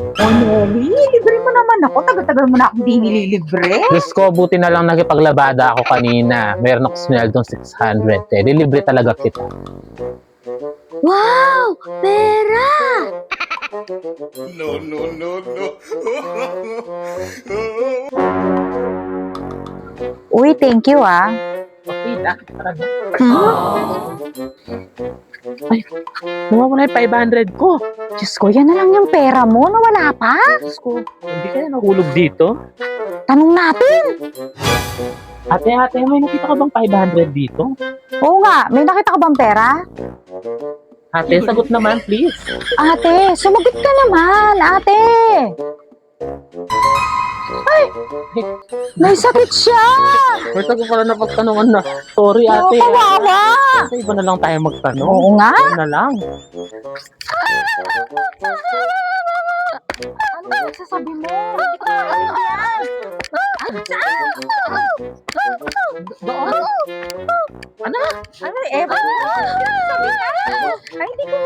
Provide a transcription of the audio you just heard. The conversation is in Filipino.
Oh, Nelly, libre mo naman ako. Tagal-tagal mo na akong di nililibre. Diyos ko, buti na lang nakipaglabada ako kanina. Meron ako sweldong 600 eh. Dilibre talaga kita. Wow! Pera! No, no, no, no. Uy, thank you ah. Okay na, tara na. Hmm? Nawawala yung 500 ko. Diyos ko, yan na lang yung pera mo. Nawala pa. Diyos ko, hindi kaya nahulog dito? Tanong natin. Ate, may nakita ka bang 500 dito? Oo nga, may nakita ka bang pera? Ate, sagot naman, please. Ate, sumagot ka naman, ate. Ay, may sakit siya. Basta ko pala napagtanungan na. Sorry, ate. Kawawa. Sa iba na lang tayo magtanong. Oo nga. Iba na lang. Ano ba nagsasabi mo? Hindi ko maintindihan. Doon? Ano? Ano, Eva? Ano sabi niya? Ay, hindi ko.